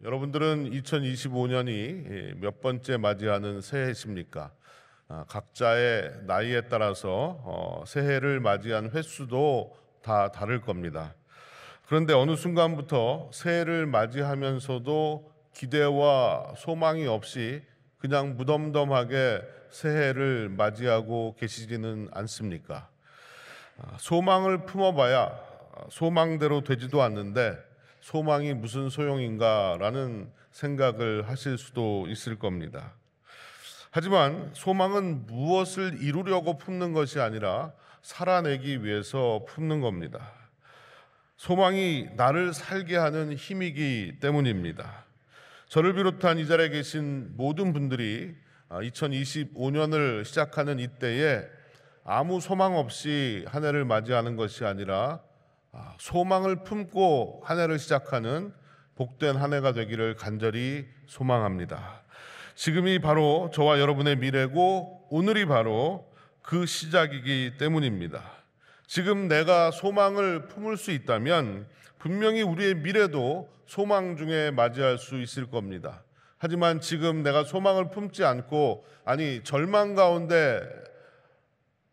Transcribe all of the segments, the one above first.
여러분들은 2025년이 몇 번째 맞이하는 새해십니까? 각자의 나이에 따라서 새해를 맞이한 횟수도 다 다를 겁니다. 그런데 어느 순간부터 새해를 맞이하면서도 기대와 소망이 없이 그냥 무덤덤하게 새해를 맞이하고 계시지는 않습니까? 소망을 품어봐야 소망대로 되지도 않는데 소망이 무슨 소용인가라는 생각을 하실 수도 있을 겁니다. 하지만 소망은 무엇을 이루려고 품는 것이 아니라 살아내기 위해서 품는 겁니다. 소망이 나를 살게 하는 힘이기 때문입니다. 저를 비롯한 이 자리에 계신 모든 분들이 2025년을 시작하는 이때에 아무 소망 없이 한 해를 맞이하는 것이 아니라 소망을 품고 한 해를 시작하는 복된 한 해가 되기를 간절히 소망합니다. 지금이 바로 저와 여러분의 미래고 오늘이 바로 그 시작이기 때문입니다. 지금 내가 소망을 품을 수 있다면 분명히 우리의 미래도 소망 중에 맞이할 수 있을 겁니다. 하지만 지금 내가 소망을 품지 않고 절망 가운데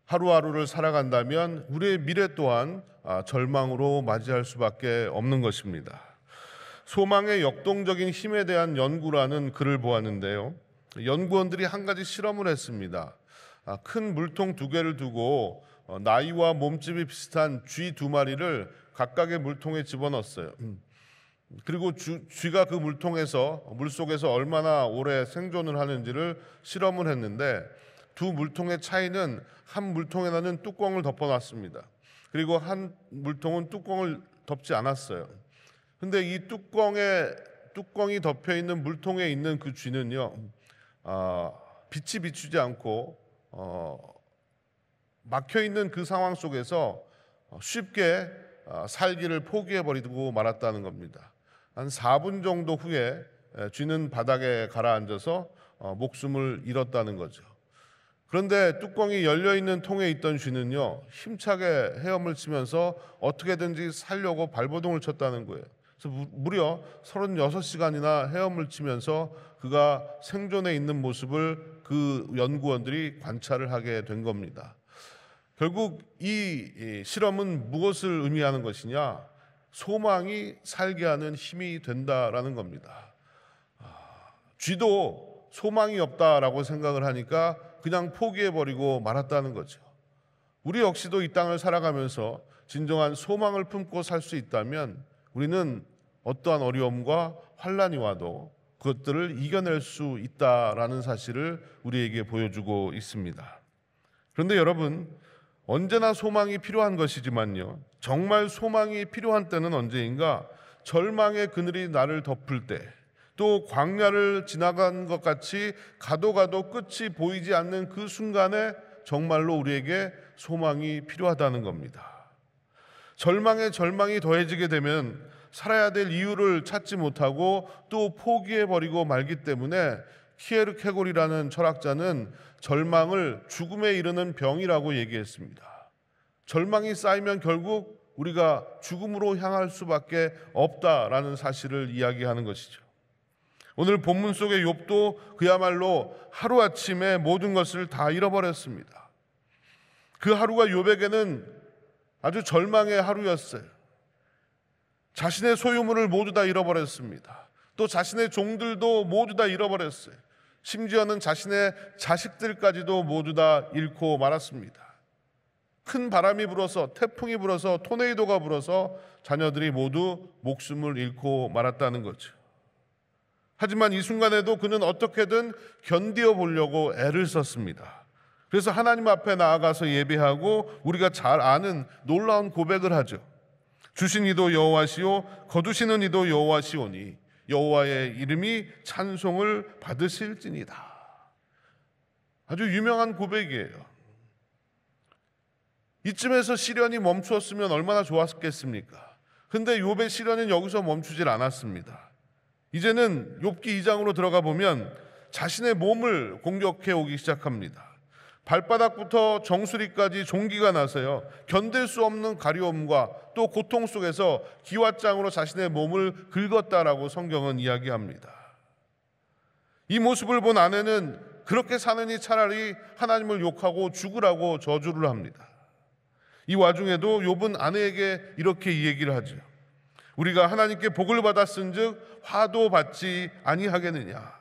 하루하루를 살아간다면 우리의 미래 또한 절망으로 맞이할 수밖에 없는 것입니다. 소망의 역동적인 힘에 대한 연구라는 글을 보았는데요. 연구원들이 한 가지 실험을 했습니다. 큰 물통 2개를 두고 나이와 몸집이 비슷한 쥐 2마리를 각각의 물통에 집어넣었어요. 그리고 쥐가 그 물속에서 얼마나 오래 생존을 하는지를 실험을 했는데 두 물통의 차이는 한 물통에는 뚜껑을 덮어놨습니다. 그리고 한 물통은 뚜껑을 덮지 않았어요. 근데 이 뚜껑이 덮여 있는 물통에 있는 그 쥐는요, 빛이 비추지 않고 막혀 있는 그 상황 속에서 쉽게 살기를 포기해 버리고 말았다는 겁니다. 한 4분 정도 후에 쥐는 바닥에 가라앉아서 목숨을 잃었다는 거죠. 그런데 뚜껑이 열려있는 통에 있던 쥐는요, 힘차게 헤엄을 치면서 어떻게든지 살려고 발버둥을 쳤다는 거예요. 그래서 무려 36시간이나 헤엄을 치면서 그가 생존해 있는 모습을 그 연구원들이 관찰을 하게 된 겁니다. 결국 이 실험은 무엇을 의미하는 것이냐? 소망이 살게 하는 힘이 된다라는 겁니다. 쥐도 소망이 없다라고 생각을 하니까 그냥 포기해버리고 말았다는 거죠. 우리 역시도 이 땅을 살아가면서 진정한 소망을 품고 살 수 있다면 우리는 어떠한 어려움과 환난이 와도 그것들을 이겨낼 수 있다라는 사실을 우리에게 보여주고 있습니다. 그런데 여러분, 언제나 소망이 필요한 것이지만요, 정말 소망이 필요한 때는 언제인가? 절망의 그늘이 나를 덮을 때, 또 광야를 지나간 것 같이 가도 끝이 보이지 않는 그 순간에 정말로 우리에게 소망이 필요하다는 겁니다. 절망이 더해지게 되면 살아야 될 이유를 찾지 못하고 또 포기해버리고 말기 때문에 키에르케고리라는 철학자는 절망을 죽음에 이르는 병이라고 얘기했습니다. 절망이 쌓이면 결국 우리가 죽음으로 향할 수밖에 없다라는 사실을 이야기하는 것이죠. 오늘 본문 속의 욥도 그야말로 하루아침에 모든 것을 다 잃어버렸습니다. 그 하루가 욥에게는 아주 절망의 하루였어요. 자신의 소유물을 모두 다 잃어버렸습니다. 또 자신의 종들도 모두 다 잃어버렸어요. 심지어는 자신의 자식들까지도 모두 다 잃고 말았습니다. 큰 바람이 불어서, 태풍이 불어서, 토네이도가 불어서 자녀들이 모두 목숨을 잃고 말았다는 거죠. 하지만 이 순간에도 그는 어떻게든 견디어 보려고 애를 썼습니다. 그래서 하나님 앞에 나아가서 예배하고 우리가 잘 아는 놀라운 고백을 하죠. 주신 이도 여호와시오, 거두시는 이도 여호와시오니 여호와의 이름이 찬송을 받으실지니다. 아주 유명한 고백이에요. 이쯤에서 시련이 멈추었으면 얼마나 좋았겠습니까? 근데 욥의 시련은 여기서 멈추질 않았습니다. 이제는 욥기 2장으로 들어가 보면 자신의 몸을 공격해 오기 시작합니다. 발바닥부터 정수리까지 종기가 나서요, 견딜 수 없는 가려움과 또 고통 속에서 기왓장으로 자신의 몸을 긁었다라고 성경은 이야기합니다. 이 모습을 본 아내는 그렇게 사느니 차라리 하나님을 욕하고 죽으라고 저주를 합니다. 이 와중에도 욥은 아내에게 이렇게 이 얘기를 하죠. 우리가 하나님께 복을 받았은즉 화도 받지 아니하겠느냐.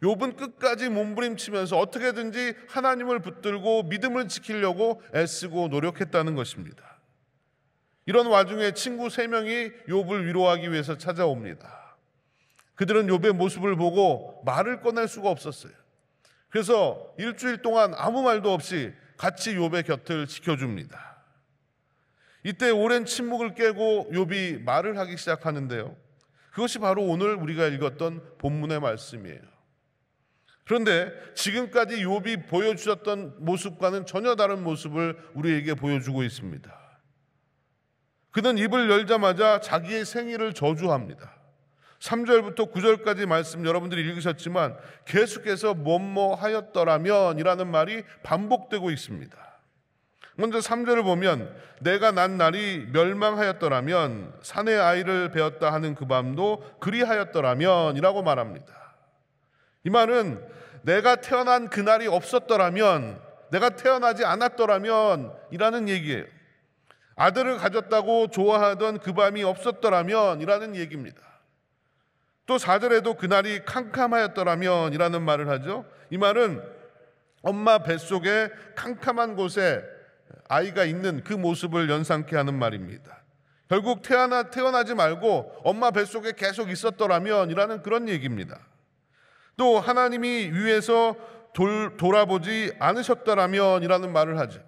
욥은 끝까지 몸부림치면서 어떻게든지 하나님을 붙들고 믿음을 지키려고 애쓰고 노력했다는 것입니다. 이런 와중에 친구 3명이 욥을 위로하기 위해서 찾아옵니다. 그들은 욥의 모습을 보고 말을 꺼낼 수가 없었어요. 그래서 일주일 동안 아무 말도 없이 같이 욥의 곁을 지켜줍니다. 이때 오랜 침묵을 깨고 욥이 말을 하기 시작하는데요, 그것이 바로 오늘 우리가 읽었던 본문의 말씀이에요. 그런데 지금까지 욥이 보여주셨던 모습과는 전혀 다른 모습을 우리에게 보여주고 있습니다. 그는 입을 열자마자 자기의 생일을 저주합니다. 3절부터 9절까지 말씀 여러분들이 읽으셨지만 계속해서 뭐뭐 하였더라면 이라는 말이 반복되고 있습니다. 먼저 3절을 보면 내가 난 날이 멸망하였더라면 사내 아이를 베었다 하는 그 밤도 그리하였더라면 이라고 말합니다. 이 말은 내가 태어난 그날이 없었더라면, 내가 태어나지 않았더라면 이라는 얘기예요. 아들을 가졌다고 좋아하던 그 밤이 없었더라면 이라는 얘기입니다. 또 4절에도 그날이 캄캄하였더라면 이라는 말을 하죠. 이 말은 엄마 뱃속에 캄캄한 곳에 아이가 있는 그 모습을 연상케 하는 말입니다. 결국 태어나지 말고 엄마 뱃속에 계속 있었더라면 이라는 그런 얘기입니다. 또 하나님이 위에서 돌아보지 않으셨더라면 이라는 말을 하죠.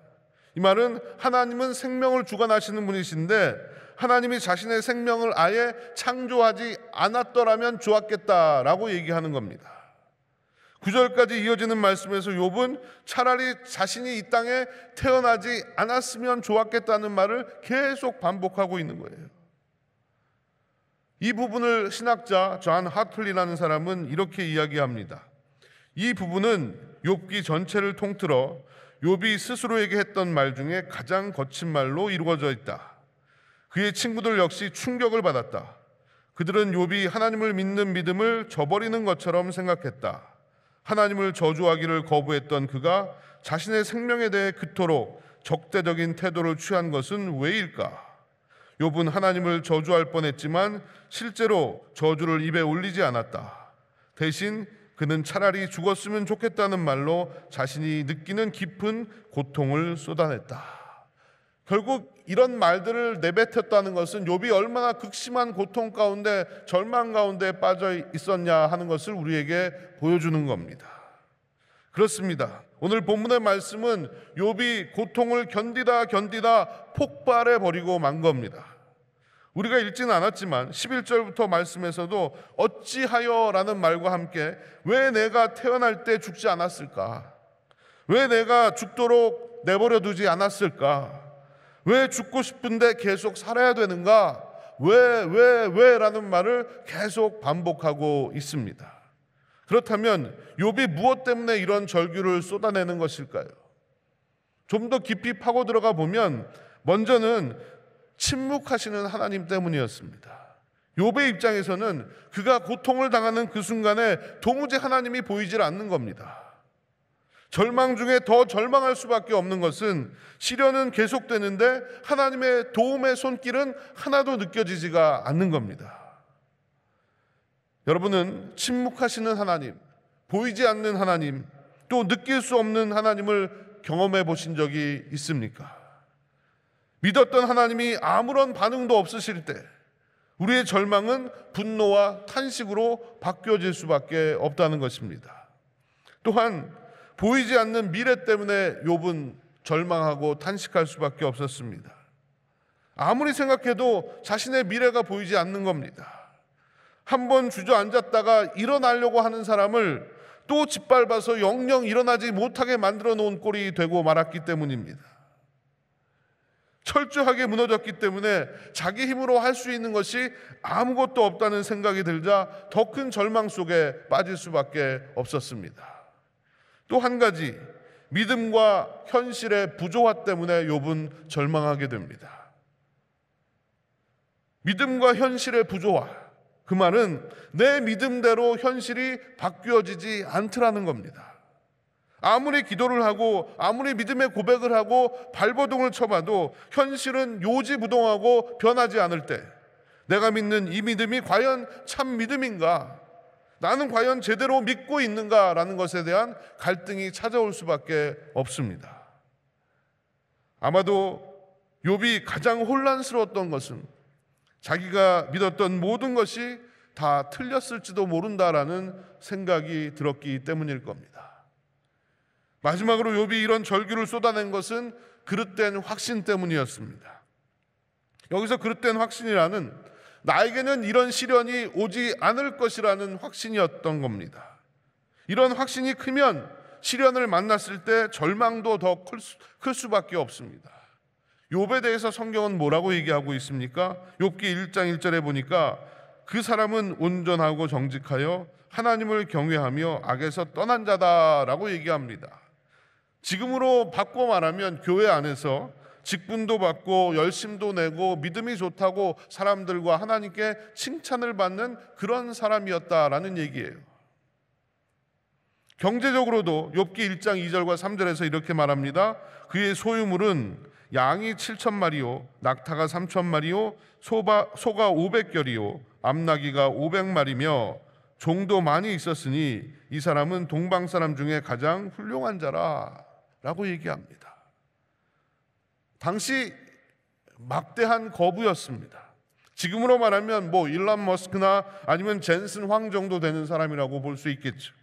이 말은 하나님은 생명을 주관하시는 분이신데 하나님이 자신의 생명을 아예 창조하지 않았더라면 좋았겠다라고 얘기하는 겁니다. 9절까지 이어지는 말씀에서 욥은 차라리 자신이 이 땅에 태어나지 않았으면 좋았겠다는 말을 계속 반복하고 있는 거예요. 이 부분을 신학자 존 하틀리라는 사람은 이렇게 이야기합니다. 이 부분은 욥기 전체를 통틀어 욥이 스스로에게 했던 말 중에 가장 거친 말로 이루어져 있다. 그의 친구들 역시 충격을 받았다. 그들은 욥이 하나님을 믿는 믿음을 저버리는 것처럼 생각했다. 하나님을 저주하기를 거부했던 그가 자신의 생명에 대해 그토록 적대적인 태도를 취한 것은 왜일까? 욥은 하나님을 저주할 뻔했지만 실제로 저주를 입에 올리지 않았다. 대신 그는 차라리 죽었으면 좋겠다는 말로 자신이 느끼는 깊은 고통을 쏟아냈다. 결국 이런 말들을 내뱉었다는 것은 욥이 얼마나 극심한 고통 가운데 절망 가운데 빠져 있었냐 하는 것을 우리에게 보여주는 겁니다. 그렇습니다. 오늘 본문의 말씀은 욥이 고통을 견디다 폭발해 버리고 만 겁니다. 우리가 읽지는 않았지만 11절부터 말씀에서도 어찌하여 라는 말과 함께 왜 내가 태어날 때 죽지 않았을까? 왜 내가 죽도록 내버려 두지 않았을까? 왜 죽고 싶은데 계속 살아야 되는가? 왜 라는 말을 계속 반복하고 있습니다. 그렇다면 욥이 무엇 때문에 이런 절규를 쏟아내는 것일까요? 좀 더 깊이 파고 들어가 보면 먼저는 침묵하시는 하나님 때문이었습니다. 욥의 입장에서는 그가 고통을 당하는 그 순간에 도무지 하나님이 보이질 않는 겁니다. 절망 중에 더 절망할 수밖에 없는 것은 시련은 계속되는데 하나님의 도움의 손길은 하나도 느껴지지가 않는 겁니다. 여러분은 침묵하시는 하나님, 보이지 않는 하나님, 또 느낄 수 없는 하나님을 경험해 보신 적이 있습니까? 믿었던 하나님이 아무런 반응도 없으실 때 우리의 절망은 분노와 탄식으로 바뀌어질 수밖에 없다는 것입니다. 또한 보이지 않는 미래 때문에 욥은 절망하고 탄식할 수밖에 없었습니다. 아무리 생각해도 자신의 미래가 보이지 않는 겁니다. 한번 주저앉았다가 일어나려고 하는 사람을 또 짓밟아서 영영 일어나지 못하게 만들어 놓은 꼴이 되고 말았기 때문입니다. 철저하게 무너졌기 때문에 자기 힘으로 할 수 있는 것이 아무것도 없다는 생각이 들자 더 큰 절망 속에 빠질 수밖에 없었습니다. 또 한 가지, 믿음과 현실의 부조화 때문에 욥은 절망하게 됩니다. 믿음과 현실의 부조화, 그 말은 내 믿음대로 현실이 바뀌어지지 않더라는 겁니다. 아무리 기도를 하고 아무리 믿음의 고백을 하고 발버둥을 쳐봐도 현실은 요지부동하고 변하지 않을 때 내가 믿는 이 믿음이 과연 참 믿음인가? 나는 과연 제대로 믿고 있는가라는 것에 대한 갈등이 찾아올 수밖에 없습니다. 아마도 욥이 가장 혼란스러웠던 것은 자기가 믿었던 모든 것이 다 틀렸을지도 모른다라는 생각이 들었기 때문일 겁니다. 마지막으로 욥이 이런 절규를 쏟아낸 것은 그릇된 확신 때문이었습니다. 여기서 그릇된 확신이라는 나에게는 이런 시련이 오지 않을 것이라는 확신이었던 겁니다. 이런 확신이 크면 시련을 만났을 때 절망도 더 클 수밖에 없습니다. 욥에 대해서 성경은 뭐라고 얘기하고 있습니까? 욥기 1장 1절에 보니까 그 사람은 온전하고 정직하여 하나님을 경외하며 악에서 떠난 자다라고 얘기합니다. 지금으로 바꿔 말하면 교회 안에서 직분도 받고 열심도 내고 믿음이 좋다고 사람들과 하나님께 칭찬을 받는 그런 사람이었다라는 얘기예요. 경제적으로도 욥기 1장 2절과 3절에서 이렇게 말합니다. 그의 소유물은 양이 7,000마리요 낙타가 3,000마리요 소가 500결이요 암나귀가 500마리며 종도 많이 있었으니 이 사람은 동방 사람 중에 가장 훌륭한 자라 라고 얘기합니다. 당시 막대한 거부였습니다. 지금으로 말하면 일론 머스크나 아니면 젠슨 황 정도 되는 사람이라고 볼 수 있겠죠.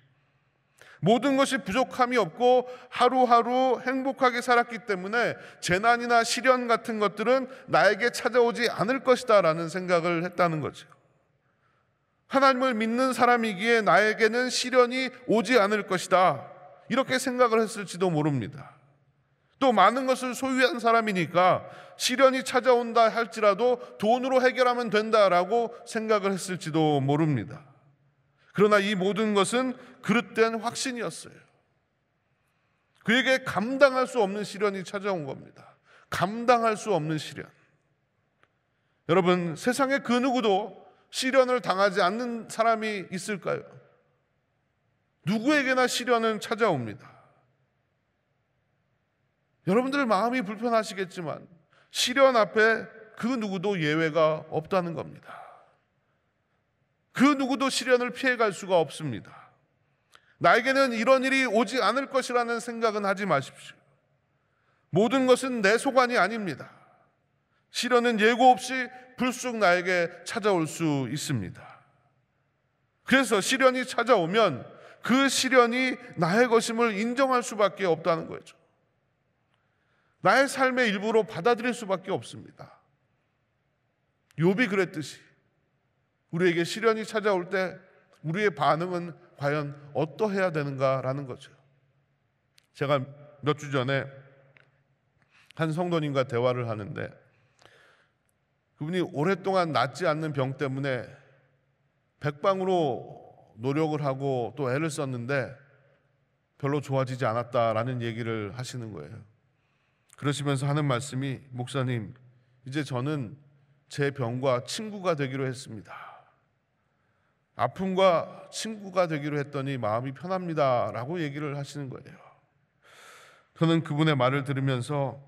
모든 것이 부족함이 없고 하루하루 행복하게 살았기 때문에 재난이나 시련 같은 것들은 나에게 찾아오지 않을 것이다 라는 생각을 했다는 거죠. 하나님을 믿는 사람이기에 나에게는 시련이 오지 않을 것이다, 이렇게 생각을 했을지도 모릅니다. 또 많은 것을 소유한 사람이니까 시련이 찾아온다 할지라도 돈으로 해결하면 된다라고 생각을 했을지도 모릅니다. 그러나 이 모든 것은 그릇된 확신이었어요. 그에게 감당할 수 없는 시련이 찾아온 겁니다. 감당할 수 없는 시련. 여러분, 세상에 그 누구도 시련을 당하지 않는 사람이 있을까요? 누구에게나 시련은 찾아옵니다. 여러분들 마음이 불편하시겠지만 시련 앞에 그 누구도 예외가 없다는 겁니다. 그 누구도 시련을 피해갈 수가 없습니다. 나에게는 이런 일이 오지 않을 것이라는 생각은 하지 마십시오. 모든 것은 내 소관이 아닙니다. 시련은 예고 없이 불쑥 나에게 찾아올 수 있습니다. 그래서 시련이 찾아오면 그 시련이 나의 것임을 인정할 수밖에 없다는 거죠. 나의 삶의 일부로 받아들일 수밖에 없습니다. 욥이 그랬듯이 우리에게 시련이 찾아올 때 우리의 반응은 과연 어떠해야 되는가라는 거죠. 제가 몇 주 전에 한 성도님과 대화를 하는데 그분이 오랫동안 낫지 않는 병 때문에 백방으로 노력을 하고 또 애를 썼는데 별로 좋아지지 않았다라는 얘기를 하시는 거예요. 그러시면서 하는 말씀이, 목사님, 이제 저는 제 병과 친구가 되기로 했습니다. 아픔과 친구가 되기로 했더니 마음이 편합니다 라고 얘기를 하시는 거예요. 저는 그분의 말을 들으면서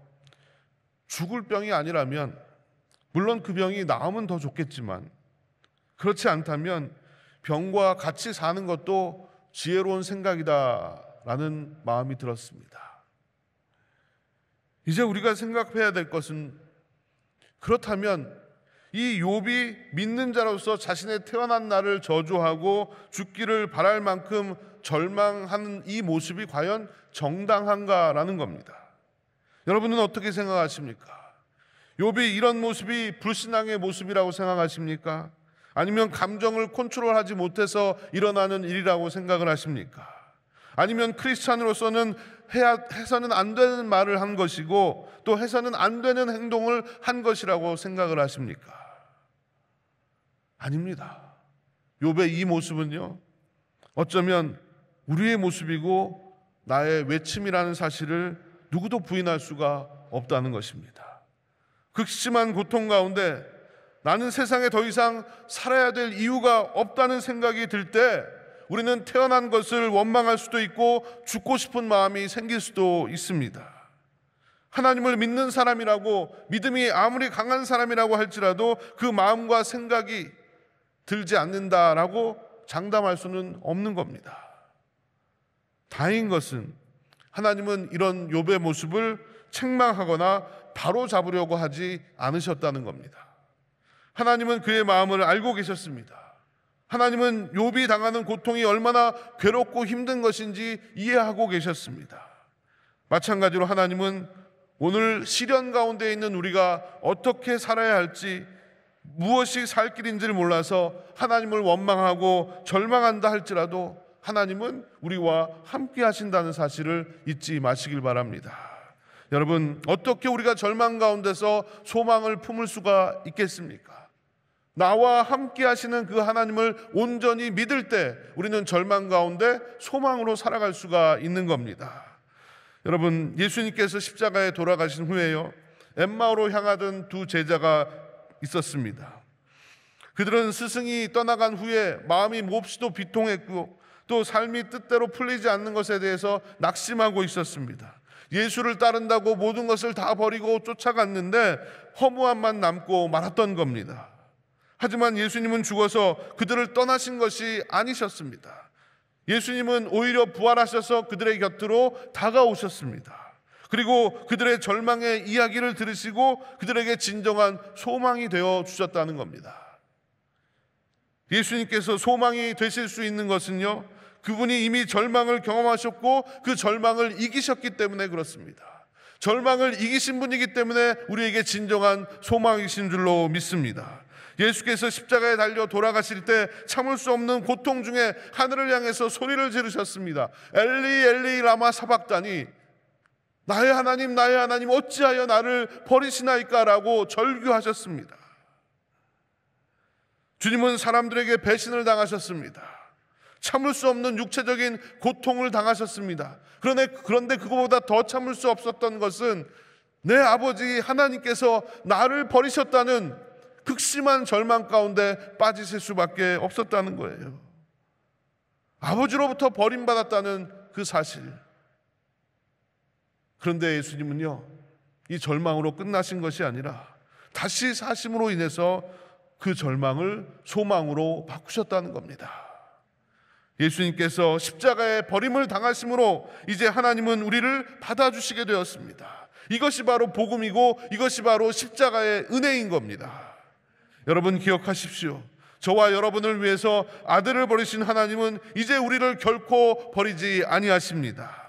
죽을 병이 아니라면, 물론 그 병이 나으면 더 좋겠지만 그렇지 않다면 병과 같이 사는 것도 지혜로운 생각이다라는 마음이 들었습니다. 이제 우리가 생각해야 될 것은, 그렇다면 이 욥이 믿는 자로서 자신의 태어난 날을 저주하고 죽기를 바랄 만큼 절망하는 이 모습이 과연 정당한가라는 겁니다. 여러분은 어떻게 생각하십니까? 욥이 이런 모습이 불신앙의 모습이라고 생각하십니까? 아니면 감정을 컨트롤하지 못해서 일어나는 일이라고 생각을 하십니까? 아니면 크리스찬으로서는 해서는 안 되는 말을 한 것이고 또 해서는 안 되는 행동을 한 것이라고 생각을 하십니까? 아닙니다. 욥의 이 모습은요, 어쩌면 우리의 모습이고 나의 외침이라는 사실을 누구도 부인할 수가 없다는 것입니다. 극심한 고통 가운데 나는 세상에 더 이상 살아야 될 이유가 없다는 생각이 들 때 우리는 태어난 것을 원망할 수도 있고 죽고 싶은 마음이 생길 수도 있습니다. 하나님을 믿는 사람이라고, 믿음이 아무리 강한 사람이라고 할지라도 그 마음과 생각이 들지 않는다라고 장담할 수는 없는 겁니다. 다행인 것은 하나님은 이런 욥의 모습을 책망하거나 바로잡으려고 하지 않으셨다는 겁니다. 하나님은 그의 마음을 알고 계셨습니다. 하나님은 욥이 당하는 고통이 얼마나 괴롭고 힘든 것인지 이해하고 계셨습니다. 마찬가지로 하나님은 오늘 시련 가운데 있는 우리가 어떻게 살아야 할지, 무엇이 살 길인지를 몰라서 하나님을 원망하고 절망한다 할지라도 하나님은 우리와 함께 하신다는 사실을 잊지 마시길 바랍니다. 여러분, 어떻게 우리가 절망 가운데서 소망을 품을 수가 있겠습니까? 나와 함께 하시는 그 하나님을 온전히 믿을 때 우리는 절망 가운데 소망으로 살아갈 수가 있는 겁니다. 여러분, 예수님께서 십자가에 돌아가신 후에요, 엠마오로 향하던 두 제자가 있었습니다. 그들은 스승이 떠나간 후에 마음이 몹시도 비통했고 또 삶이 뜻대로 풀리지 않는 것에 대해서 낙심하고 있었습니다. 예수를 따른다고 모든 것을 다 버리고 쫓아갔는데 허무함만 남고 말았던 겁니다. 하지만 예수님은 죽어서 그들을 떠나신 것이 아니셨습니다. 예수님은 오히려 부활하셔서 그들의 곁으로 다가오셨습니다. 그리고 그들의 절망의 이야기를 들으시고 그들에게 진정한 소망이 되어 주셨다는 겁니다. 예수님께서 소망이 되실 수 있는 것은요, 그분이 이미 절망을 경험하셨고 그 절망을 이기셨기 때문에 그렇습니다. 절망을 이기신 분이기 때문에 우리에게 진정한 소망이신 줄로 믿습니다. 예수께서 십자가에 달려 돌아가실 때 참을 수 없는 고통 중에 하늘을 향해서 소리를 지르셨습니다. 엘리 엘리 라마 사박다니, 나의 하나님 나의 하나님 어찌하여 나를 버리시나이까 라고 절규하셨습니다. 주님은 사람들에게 배신을 당하셨습니다. 참을 수 없는 육체적인 고통을 당하셨습니다. 그런데 그거보다 더 참을 수 없었던 것은 내 아버지 하나님께서 나를 버리셨다는 극심한 절망 가운데 빠지실 수밖에 없었다는 거예요. 아버지로부터 버림받았다는 그 사실. 그런데 예수님은요, 이 절망으로 끝나신 것이 아니라 다시 사심으로 인해서 그 절망을 소망으로 바꾸셨다는 겁니다. 예수님께서 십자가에 버림을 당하심으로 이제 하나님은 우리를 받아주시게 되었습니다. 이것이 바로 복음이고 이것이 바로 십자가의 은혜인 겁니다. 여러분 기억하십시오. 저와 여러분을 위해서 아들을 버리신 하나님은 이제 우리를 결코 버리지 아니하십니다.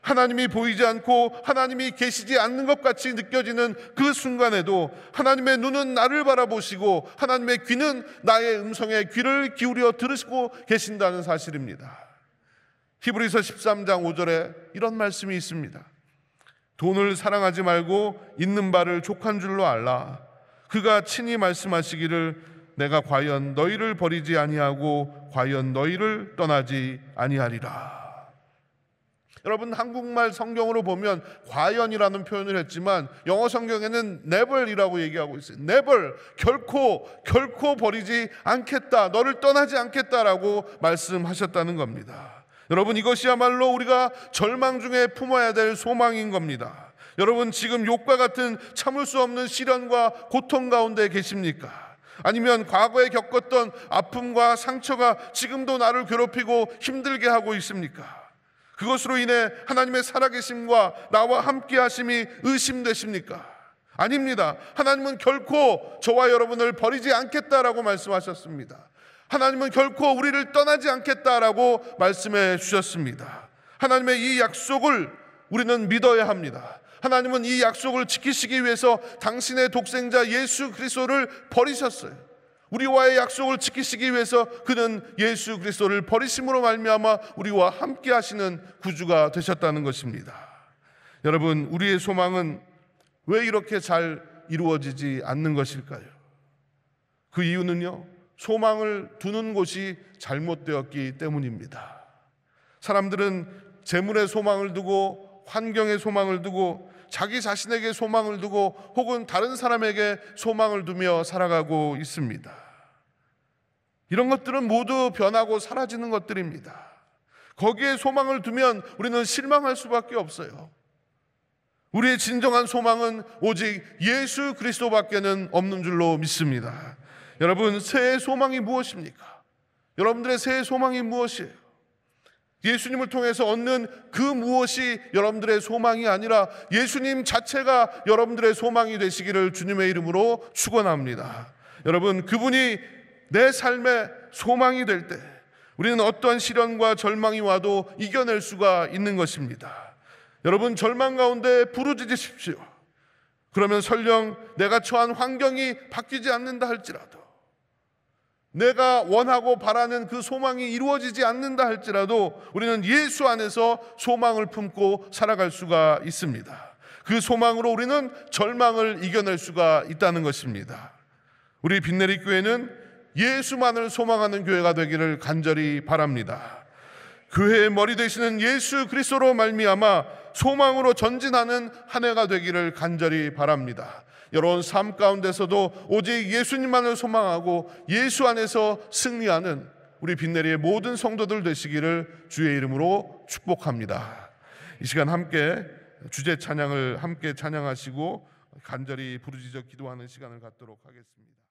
하나님이 보이지 않고 하나님이 계시지 않는 것 같이 느껴지는 그 순간에도 하나님의 눈은 나를 바라보시고 하나님의 귀는 나의 음성에 귀를 기울여 들으시고 계신다는 사실입니다. 히브리서 13장 5절에 이런 말씀이 있습니다. 돈을 사랑하지 말고 있는 바를 족한 줄로 알라. 그가 친히 말씀하시기를 내가 과연 너희를 버리지 아니하고 과연 너희를 떠나지 아니하리라. 여러분, 한국말 성경으로 보면 과연이라는 표현을 했지만 영어 성경에는 never이라고 얘기하고 있어요. never, 결코 버리지 않겠다, 너를 떠나지 않겠다라고 말씀하셨다는 겁니다. 여러분, 이것이야말로 우리가 절망 중에 품어야 될 소망인 겁니다. 여러분, 지금 욥과 같은 참을 수 없는 시련과 고통 가운데 계십니까? 아니면 과거에 겪었던 아픔과 상처가 지금도 나를 괴롭히고 힘들게 하고 있습니까? 그것으로 인해 하나님의 살아계심과 나와 함께 하심이 의심되십니까? 아닙니다. 하나님은 결코 저와 여러분을 버리지 않겠다라고 말씀하셨습니다. 하나님은 결코 우리를 떠나지 않겠다라고 말씀해 주셨습니다. 하나님의 이 약속을 우리는 믿어야 합니다. 하나님은 이 약속을 지키시기 위해서 당신의 독생자 예수 그리스도를 버리셨어요. 우리와의 약속을 지키시기 위해서 그는 예수 그리스도를 버리심으로 말미암아 우리와 함께 하시는 구주가 되셨다는 것입니다. 여러분, 우리의 소망은 왜 이렇게 잘 이루어지지 않는 것일까요? 그 이유는요, 소망을 두는 곳이 잘못되었기 때문입니다. 사람들은 재물의 소망을 두고, 환경의 소망을 두고, 자기 자신에게 소망을 두고, 혹은 다른 사람에게 소망을 두며 살아가고 있습니다. 이런 것들은 모두 변하고 사라지는 것들입니다. 거기에 소망을 두면 우리는 실망할 수밖에 없어요. 우리의 진정한 소망은 오직 예수 그리스도밖에는 없는 줄로 믿습니다. 여러분, 새해 소망이 무엇입니까? 여러분들의 새해 소망이 무엇이에요? 예수님을 통해서 얻는 그 무엇이 여러분들의 소망이 아니라 예수님 자체가 여러분들의 소망이 되시기를 주님의 이름으로 축원합니다. 여러분, 그분이 내 삶의 소망이 될 때 우리는 어떠한 시련과 절망이 와도 이겨낼 수가 있는 것입니다. 여러분, 절망 가운데 부르짖으십시오. 그러면 설령 내가 처한 환경이 바뀌지 않는다 할지라도, 내가 원하고 바라는 그 소망이 이루어지지 않는다 할지라도 우리는 예수 안에서 소망을 품고 살아갈 수가 있습니다. 그 소망으로 우리는 절망을 이겨낼 수가 있다는 것입니다. 우리 빛내리 교회는 예수만을 소망하는 교회가 되기를 간절히 바랍니다. 교회의 머리 되시는 예수 그리스도로 말미암아 소망으로 전진하는 한 해가 되기를 간절히 바랍니다. 여러분, 삶 가운데서도 오직 예수님만을 소망하고 예수 안에서 승리하는 우리 빛내리의 모든 성도들 되시기를 주의 이름으로 축복합니다. 이 시간 함께 주제 찬양을 함께 찬양하시고 간절히 부르짖어 기도하는 시간을 갖도록 하겠습니다.